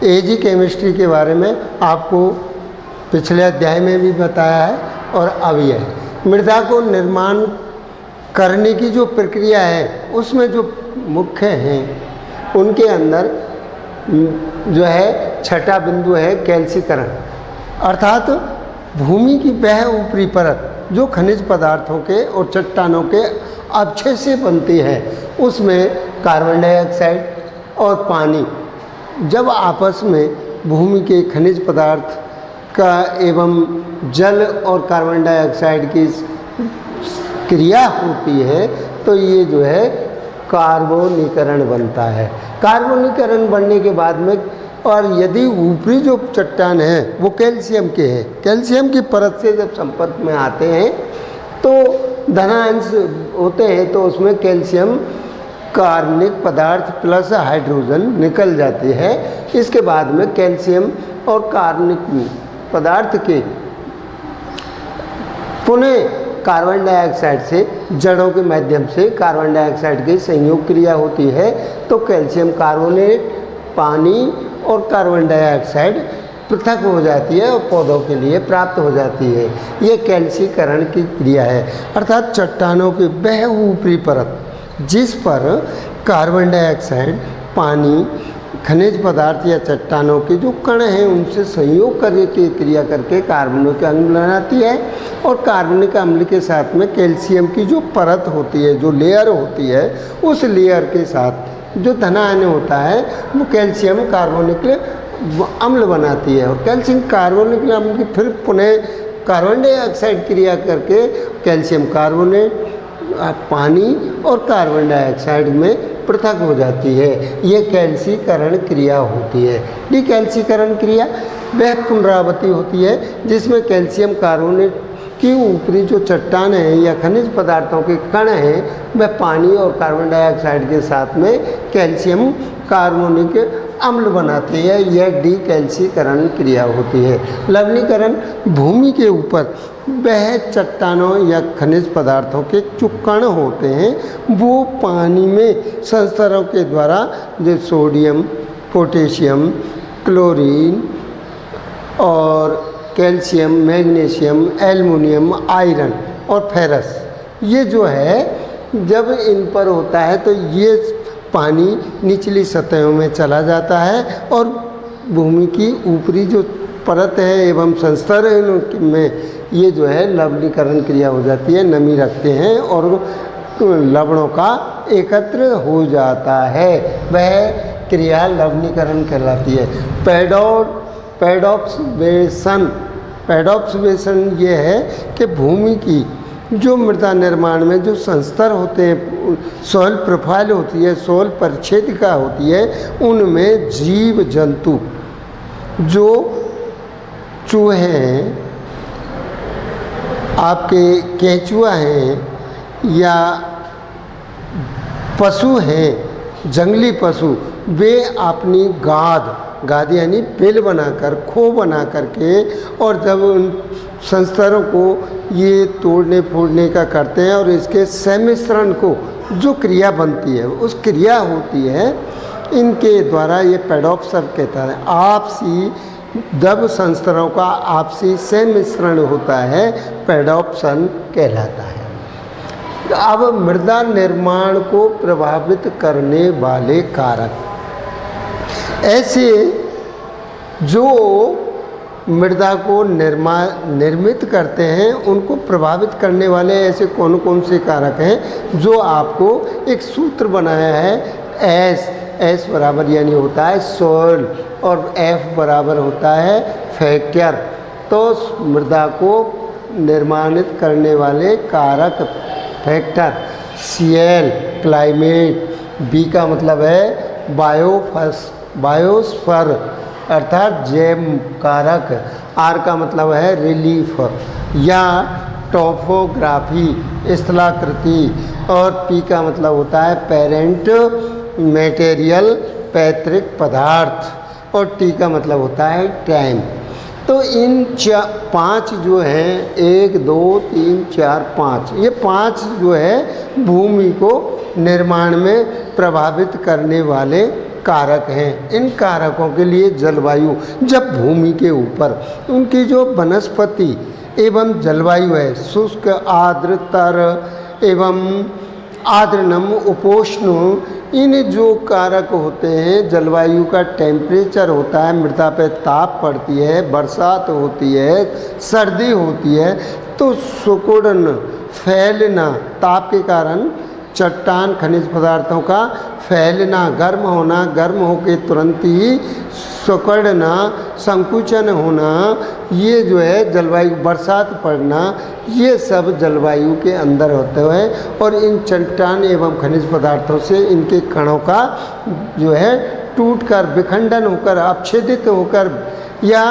एजी chemistry के बारे में आपको पिछले अध्याय में भी बताया है और अब यह मृदा को निर्माण करने की जो प्रक्रिया है उसमें जो मुख्य हैं उनके अंदर जो है छठा बिंदु है कैल्सीकरण, अर्थात भूमि की वह ऊपरी परत जो खनिज पदार्थों के और चट्टानों के अवशेष से बनती है, उसमें कार्बन डाइऑक्साइड और पानी जब आपस में भूमि के खनिज पदार्थ का एवं जल और कार्बन डाइऑक्साइड की क्रिया होती है तो ये जो है कार्बोनीकरण बनता है। कार्बोनीकरण बनने के बाद में और यदि ऊपरी जो चट्टान है वो कैल्शियम के हैं, कैल्शियम की परत से जब संपर्क में आते हैं तो धनांश होते हैं तो उसमें कैल्शियम कार्बनिक पदार्थ प्लस हाइड्रोजन निकल जाती है। इसके बाद में कैल्शियम और कार्बनिक पदार्थ के पुनः कार्बन डाइऑक्साइड से जड़ों के माध्यम से कार्बन डाइऑक्साइड की संयोग क्रिया होती है तो कैल्शियम कार्बोनेट, पानी और कार्बन डाइऑक्साइड पृथक हो जाती है और पौधों के लिए प्राप्त हो जाती है। ये कैल्सीकरण की क्रिया है, अर्थात चट्टानों की वह ऊपरी परत जिस पर कार्बन डाइऑक्साइड, पानी, खनिज पदार्थ या चट्टानों के जो कण हैं उनसे संयोग करके क्रिया करके कार्बनिक अम्ल बनाती है और कार्बनिक अम्ल के साथ में कैल्शियम की जो परत होती है, जो लेयर होती है, उस लेयर के साथ जो धनायन होता है वो कैल्शियम कार्बोनिक अम्ल बनाती है और कैल्शियम कार्बोनिक अम्ल की फिर पुनः कार्बन डाइऑक्साइड क्रिया करके कैल्शियम कार्बोनेट, पानी और कार्बन डाइऑक्साइड में पृथक हो जाती है। ये कैल्सीकरण क्रिया होती है। डीकैल्सीकरण क्रिया वह पुनरावृत्ति होती है जिसमें कैल्शियम कार्बोनेट की ऊपरी जो चट्टान है या खनिज पदार्थों के कण हैं वह पानी और कार्बन डाइऑक्साइड के साथ में कैल्शियम कार्बोनिक अम्ल बनाती है। यह डीकैल्सीकरण क्रिया होती है। लवणीकरण भूमि के ऊपर वह चट्टानों या खनिज पदार्थों के जो कण होते हैं वो पानी में संस्तरों के द्वारा जो सोडियम, पोटेशियम, क्लोरीन और कैल्शियम, मैग्नीशियम, एल्युमिनियम, आयरन और फेरस, ये जो है जब इन पर होता है तो ये पानी निचली सतहों में चला जाता है और भूमि की ऊपरी जो परत है एवं संस्तर में ये जो है लवणीकरण क्रिया हो जाती है, नमी रखते हैं और लवणों का एकत्र हो जाता है। वह क्रिया लवणीकरण कहलाती है। पैडॉप्सवेशन ये है कि भूमि की जो मृदा निर्माण में जो संस्तर होते हैं, सॉइल प्रोफाइल होती है, सॉइल परिच्छेदिका होती है, उनमें जीव जंतु जो चूहे हैं, आपके केंचुआ हैं या पशु हैं, जंगली पशु, वे अपनी गाद यानी पेल बनाकर, खो बना करके और जब उन संस्तरों को ये तोड़ने फोड़ने का करते हैं और इसके सम्मिश्रण को जो क्रिया बनती है उस क्रिया होती है इनके द्वारा, ये पैडॉप्सर कहता है। आपसी जब संस्तरों का आपसी सम्मिश्रण होता है पैडॉप्सन कहलाता है। अब मृदा निर्माण को प्रभावित करने वाले कारक, ऐसे जो मृदा को निर्मित करते हैं उनको प्रभावित करने वाले ऐसे कौन कौन से कारक हैं जो आपको एक सूत्र बनाया है। एस बराबर यानी होता है सॉइल और एफ बराबर होता है फैक्टर। तो मृदा को निर्माणित करने वाले कारक फैक्टर, सीएल क्लाइमेट, बी का मतलब है बायोस्फीयर अर्थात जैव कारक, आर का मतलब है रिलीफ या टोपोग्राफी स्थलाकृति और पी का मतलब होता है पेरेंट मटेरियल पैतृक पदार्थ और टी का मतलब होता है टाइम। तो इन 5 जो हैं 1 2 3 4 5, ये 5 जो है भूमि को निर्माण में प्रभावित करने वाले कारक हैं। इन कारकों के लिए जलवायु जब भूमि के ऊपर उनकी जो वनस्पति एवं जलवायु है, शुष्क, आर्द्र, तर एवं आर्द्र, नम, उपोष्ण, इन जो कारक होते हैं, जलवायु का टेम्परेचर होता है, मृदा पे ताप पड़ती है, बरसात होती है, सर्दी होती है, तो सिकुड़न, फैलना, ताप के कारण चट्टान खनिज पदार्थों का फैलना, गर्म होना, गर्म होकर तुरंत ही सिकुड़ना, संकुचन होना, ये जो है जलवायु, बरसात पड़ना, ये सब जलवायु के अंदर होते हुए, और इन चट्टान एवं खनिज पदार्थों से इनके कणों का जो है टूटकर, विखंडन होकर, अपछेदित होकर या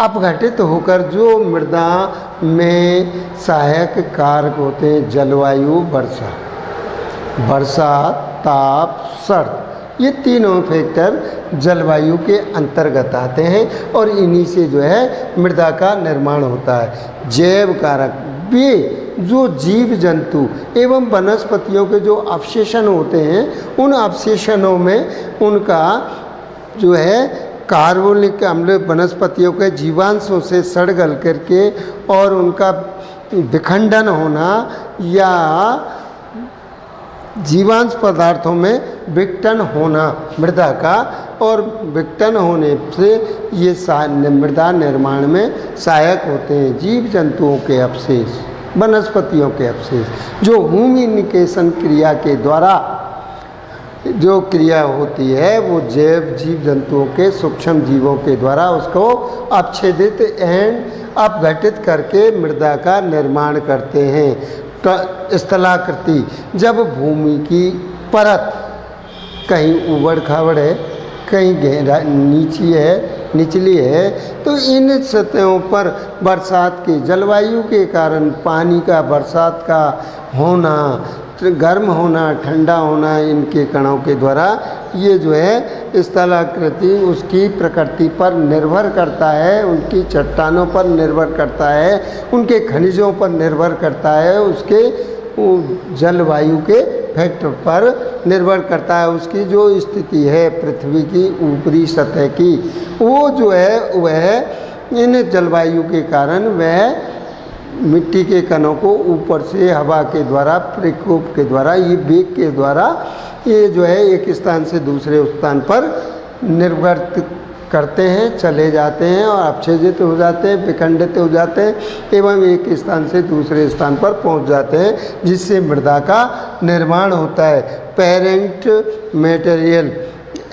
अपघटित होकर जो मृदा में सहायक कारक होते हैं, जलवायु, बरसात, ताप, सर्द, ये तीनों फैक्टर जलवायु के अंतर्गत आते हैं और इन्हीं से जो है मृदा का निर्माण होता है। जैव कारक वे जो जीव जंतु एवं वनस्पतियों के जो अवशेषण होते हैं, उन अवशेषणों में उनका जो है कार्बोनिक अम्ल वनस्पतियों के जीवांशों से सड़ गल करके और उनका विखंडन होना या जीवांश पदार्थों में विघटन होना मृदा का, और विघटन होने से ये मृदा निर्माण में सहायक होते हैं। जीव जंतुओं के अवशेष, वनस्पतियों के अवशेष जो ह्यूमिनिकेशन क्रिया के द्वारा जो क्रिया होती है, वो जैव जीव जंतुओं के सूक्ष्म जीवों के द्वारा उसको अपछेदित एंड अपघटित करके मृदा का निर्माण करते हैं। स्थलाकृति, जब भूमि की परत कहीं ऊबड़ खाबड़ है, कहीं गहरा निचली है, तो इन सतहों पर बरसात के जलवायु के कारण पानी का, बरसात का होना, गर्म होना, ठंडा होना, इनके कणों के द्वारा ये जो है स्थलाकृति उसकी प्रकृति पर निर्भर करता है, उनकी चट्टानों पर निर्भर करता है, उनके खनिजों पर निर्भर करता है, उसके जलवायु के फैक्टर पर निर्भर करता है। उसकी जो स्थिति है पृथ्वी की ऊपरी सतह की, वो जो है वह इन जलवायु के कारण वह मिट्टी के कणों को ऊपर से हवा के द्वारा, प्रकोप के द्वारा, ये वेग के द्वारा ये जो है एक स्थान से दूसरे स्थान पर निर्वर्तित करते हैं, चले जाते हैं और अपछेदित हो जाते हैं, विखंडित हो जाते हैं एवं एक स्थान से दूसरे स्थान पर पहुंच जाते हैं, जिससे मृदा का निर्माण होता है। पेरेंट मटेरियल,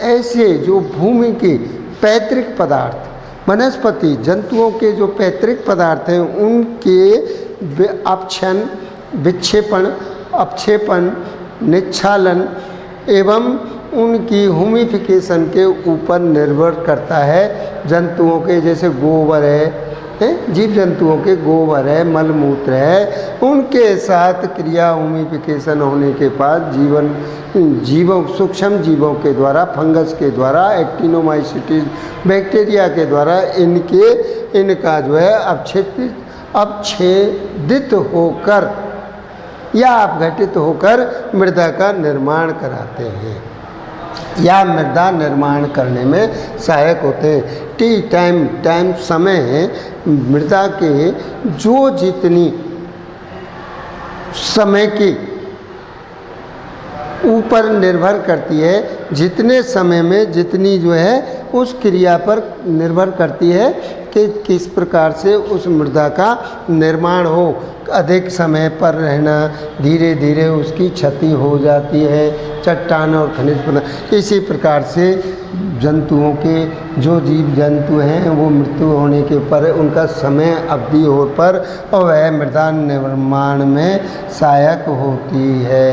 ऐसे जो भूमि के पैतृक पदार्थ, वनस्पति जंतुओं के जो पैतृक पदार्थ हैं, उनके अपक्षण, विक्षेपण, अपक्षेपण, निच्छालन एवं उनकी ह्यूमिफिकेशन के ऊपर निर्भर करता है। जंतुओं के जैसे गोबर है, जीव जंतुओं के गोबर है, मलमूत्र है, उनके साथ क्रिया ह्यूमिफिकेशन होने के बाद जीवों, सूक्ष्म जीवों के द्वारा, फंगस के द्वारा, एक्टिनोमाइसीट्स बैक्टीरिया के द्वारा इनका जो है अपछेदित होकर या अपघटित होकर मृदा का निर्माण कराते हैं या मृदा निर्माण करने में सहायक होते हैं। टाइम समय है, मृदा के जो जितनी समय के ऊपर निर्भर करती है, जितने समय में जितनी जो है उस क्रिया पर निर्भर करती है कि किस प्रकार से उस मृदा का निर्माण हो। अधिक समय पर रहना, धीरे धीरे उसकी क्षति हो जाती है, चट्टान और खनिज पदार्थ। इसी प्रकार से जंतुओं के जो जीव जंतु हैं वो मृत्यु होने के पर उनका समय अवधि हो पर और वह मृदा निर्माण में सहायक होती है।